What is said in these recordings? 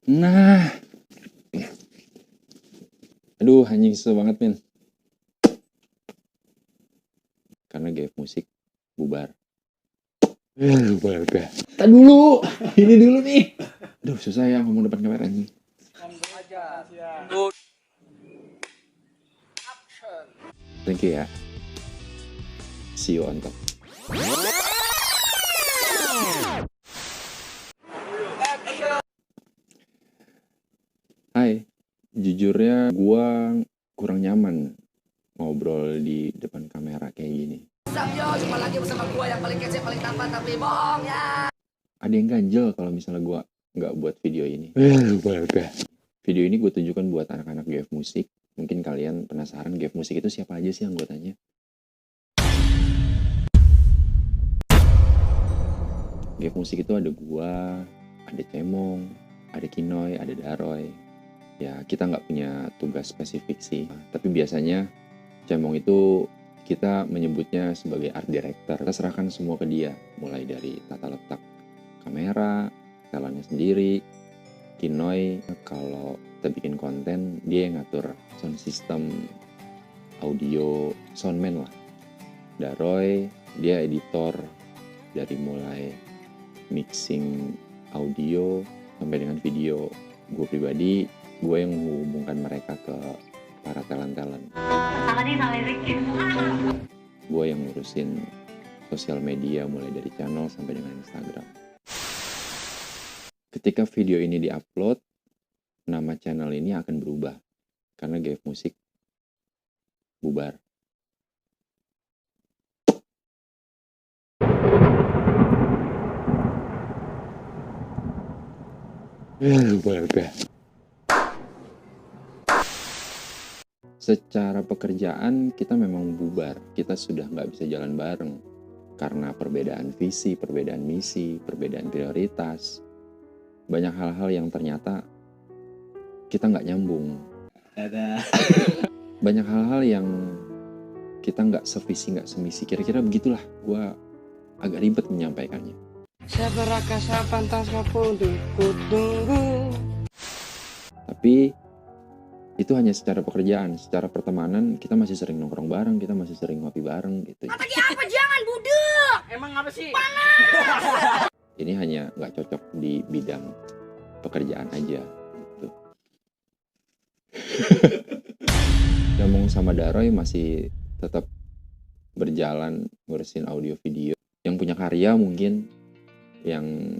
Nah, aduh anjing susah banget men. Karena GF Musik bubar. Bubar udah. Kita dulu, ini dulu nih. Aduh susah ya ngomong depan kamera anjing. Thank you ya. See you on top. Hai, jujurnya gua kurang nyaman ngobrol di depan kamera kayak gini. Jumpa lagi bersama gua yang paling kece, paling tampan, tapi bohong ya. Ada yang ganjel kalau misalnya gua nggak buat video ini. Video ini gue tunjukkan buat anak-anak GF Musik. Mungkin kalian penasaran GF Musik itu siapa aja sih anggotanya? GF Musik itu ada gua, ada Cemong, ada Kinoy, ada Daroy. Ya kita nggak punya tugas spesifik sih. Tapi biasanya Cemong itu kita menyebutnya sebagai art director. Kita serahkan semua ke dia. Mulai dari tata letak kamera, setelannya sendiri. Kinoy kalau kita bikin konten, dia yang ngatur sound system, audio, soundman lah. Daroy, dia editor dari mulai mixing audio sampai dengan video. Gue pribadi, gue yang menghubungkan mereka ke para talent-talent. Gue yang ngurusin sosial media mulai dari channel sampai dengan Instagram. Ketika video ini diupload, nama channel ini akan berubah karena GF Musik bubar. Secara pekerjaan kita memang bubar, kita sudah nggak bisa jalan bareng karena perbedaan visi, perbedaan misi, perbedaan prioritas. Banyak hal-hal yang ternyata kita nggak nyambung. Banyak hal-hal yang kita nggak sevisi, nggak semisi. Kira-kira begitulah, gue agak ribet menyampaikannya. Tapi itu hanya secara pekerjaan, secara pertemanan kita masih sering nongkrong bareng, kita masih sering ngopi bareng gitu. Lagi apa? Jangan budek. Emang apa sih? Ini hanya nggak cocok di bidang pekerjaan aja gitu. Ngomong sama Daroy masih tetap berjalan ngurusin audio video. Yang punya karya mungkin, yang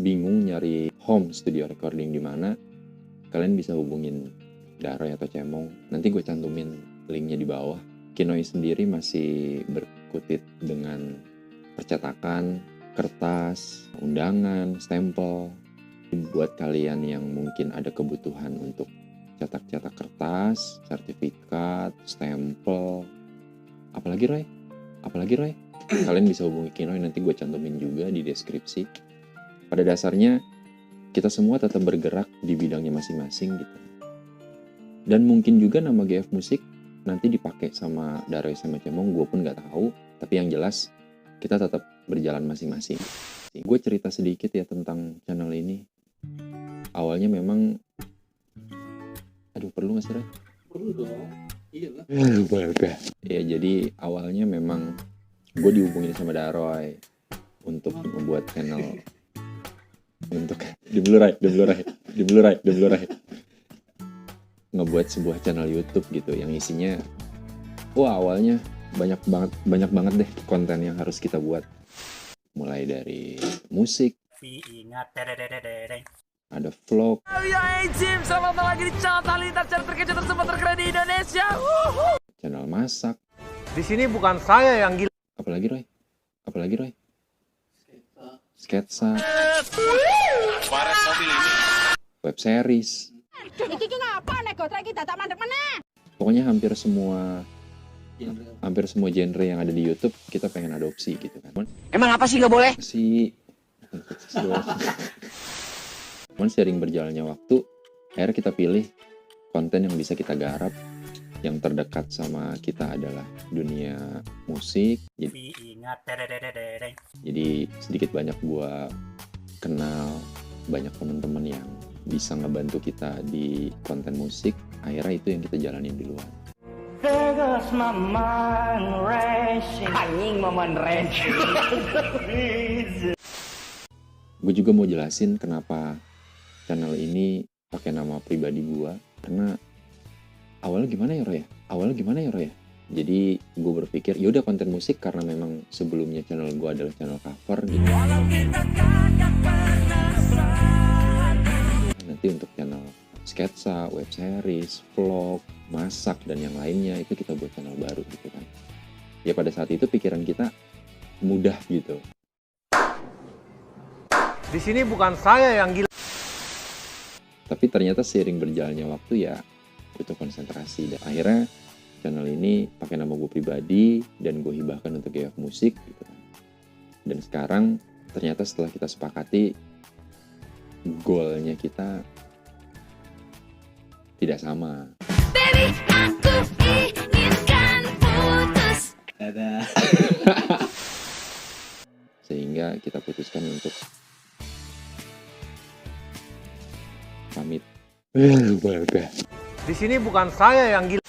bingung nyari home studio recording di mana, kalian bisa hubungin Daroy atau Cemong. Nanti gue cantumin linknya di bawah. Kinoy sendiri masih berkutit dengan percetakan, kertas, undangan, stempel. Buat kalian yang mungkin ada kebutuhan untuk cetak-cetak kertas, sertifikat, stempel, apalagi Roy? Kalian bisa hubungi Kinoy, nanti gue cantumin juga di deskripsi. Pada dasarnya kita semua tetap bergerak di bidangnya masing-masing gitu. Dan mungkin juga nama GF Musik nanti dipakai sama Daroy sama Cemong, gue pun nggak tahu. Tapi yang jelas kita tetap berjalan masing-masing. Gue cerita sedikit ya tentang channel ini. Awalnya memang, aduh perlu nggak sih Roy? Perlu dong. Iya lah. Ya jadi awalnya memang gue dihubungin sama Daroy untuk membuat channel, untuk di Blu-ray ngebuat sebuah channel YouTube gitu yang isinya, wah awalnya banyak banget deh konten yang harus kita buat, mulai dari musik, ada vlog, Selamat datang lagi di channel Talita, channel terkece tersebut terkeren di Indonesia. channel masak, Di sini bukan saya yang gila. apalagi Roy? Sketsa, web series. Iki ngapa nek gotrek iki dadak mandek meneh? Pokoknya hampir semua genre yang ada di YouTube kita pengen adopsi gitu kan. Emang apa sih nggak boleh? Cuman sering berjalannya waktu, akhirnya kita pilih konten yang bisa kita garap, yang terdekat sama kita adalah dunia musik. Jadi sedikit banyak gua kenal banyak teman-teman yang bisa bisa ngebantu kita di konten musik, akhirnya itu yang kita jalanin duluan. Gue juga mau jelasin kenapa channel ini pakai nama pribadi gue, karena awalnya gimana ya Roy? Jadi gue berpikir yaudah konten musik, karena memang sebelumnya channel gue adalah channel cover gitu. Nanti untuk channel sketsa, web series, vlog, masak, dan yang lainnya itu kita buat channel baru gitu kan. Ya pada saat itu pikiran kita mudah gitu. Di sini bukan saya yang gila. Tapi ternyata seiring berjalannya waktu ya butuh konsentrasi. Dan akhirnya channel ini pakai nama gue pribadi dan gue hibahkan untuk GF Musik gitu kan. Dan sekarang ternyata setelah kita sepakati goalnya kita tidak sama. Baby, aku inginkan putus. Dadah. Sehingga kita putuskan untuk pamit. Di sini bukan saya yang gila.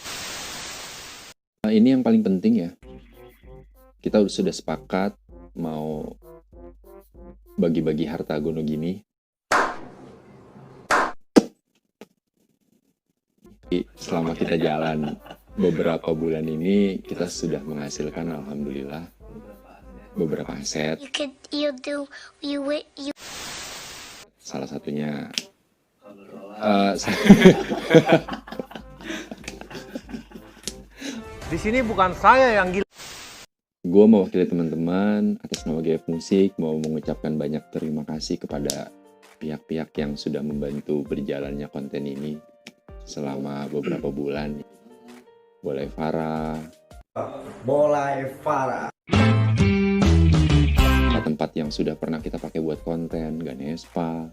Nah, ini yang paling penting ya. Kita sudah sepakat mau bagi-bagi harta gono gini. Selama kita jalan beberapa bulan ini, kita sudah menghasilkan alhamdulillah beberapa aset. Salah satunya Di sini bukan saya yang gila. gue mewakili teman-teman atas nama GF Musik mau mengucapkan banyak terima kasih kepada pihak-pihak yang sudah membantu berjalannya konten ini selama beberapa bulan. Boleh Farah, tempat yang sudah pernah kita pakai buat konten, Ganespa,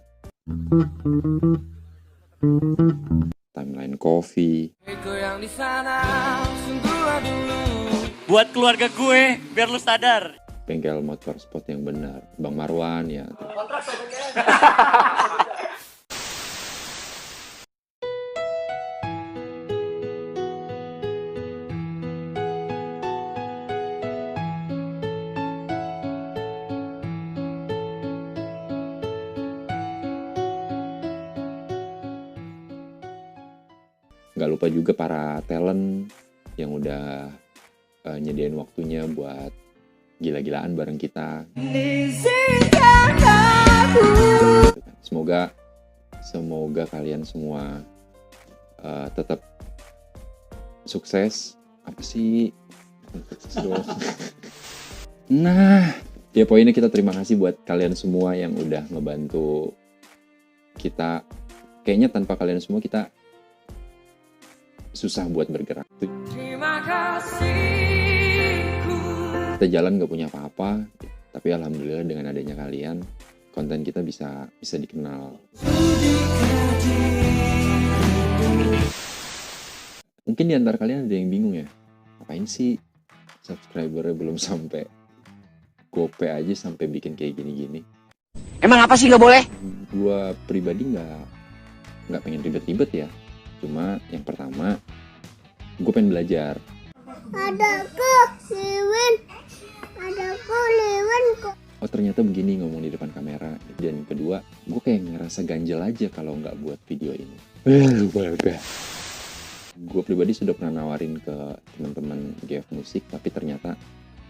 Timeline Coffee, buat keluarga gue, biar lu sadar. bengkel motorsport yang benar, Bang Marwan ya. Nggak lupa juga para talent yang udah nyediain waktunya buat gila-gilaan bareng kita. Semoga kalian semua tetap sukses. Apa sih? Sukses dong. Nah, ya poinnya kita terima kasih buat kalian semua yang udah ngebantu kita. Kayaknya tanpa kalian semua kita susah buat bergerak. Terima kasih. Kita jalan gak punya apa-apa, tapi alhamdulillah dengan adanya kalian, konten kita bisa dikenal. Mungkin di antara kalian ada yang bingung ya, ngapain sih subscribernya belum sampai gope aja sampai bikin kayak gini-gini. Emang apa sih nggak boleh? Gua pribadi nggak pengen ribet-ribet ya. Cuma yang pertama, gue pengen belajar. Adakah Liwen kok. Oh ternyata begini ngomong di depan kamera. Dan kedua, gue kayak ngerasa ganjel aja kalau nggak buat video ini. Gue pribadi sudah pernah nawarin ke teman-teman GF Musik, tapi ternyata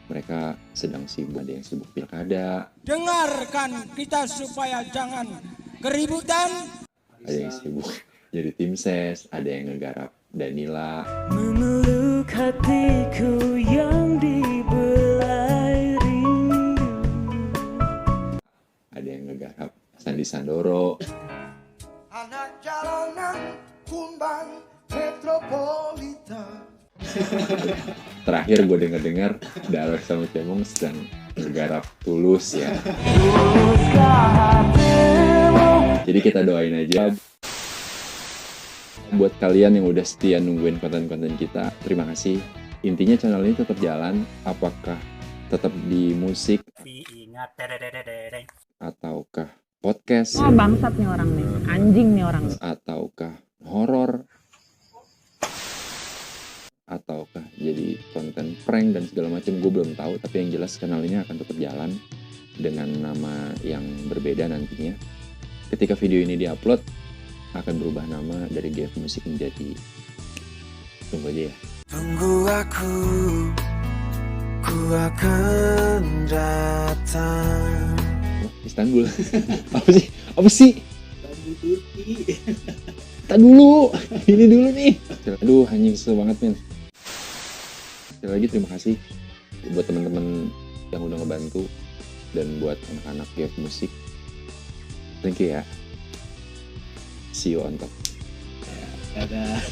mereka sedang sibuk. Ada yang sibuk pilkada. Dengarkan kita supaya jangan keributan. Ada yang sibuk jadi tim ses, ada yang ngegarap Danila. Memeluk hatiku yang dibelai rindu. Ada yang ngegarap Sandi Sandoro. Anak jalanan kumbang metropolitan. Terakhir gue denger Darok sama Cemong sedang ngegarap Tulus ya. Jadi kita doain aja. Buat kalian yang udah setia nungguin konten-konten kita, terima kasih. Intinya channel ini tetap jalan, apakah tetap di musik ataukah podcast Oh bangsat nih orang nih, anjing nih orang. ataukah horor ataukah jadi konten prank dan segala macam, gue belum tahu. Tapi yang jelas kanal ini akan tetap jalan dengan nama yang berbeda nantinya. Ketika video ini diupload akan berubah nama dari GF Musik menjadi, tunggu aja ya. Tunggu aku akan datang. Oh, Istanbul. Apa sih? Tak dulu, ini dulu nih. Aduh, anjing kesel banget men. Sekali lagi terima kasih buat teman-teman yang udah ngebantu dan buat anak-anak GF Musik. Thank you ya. See you on top. Dadah.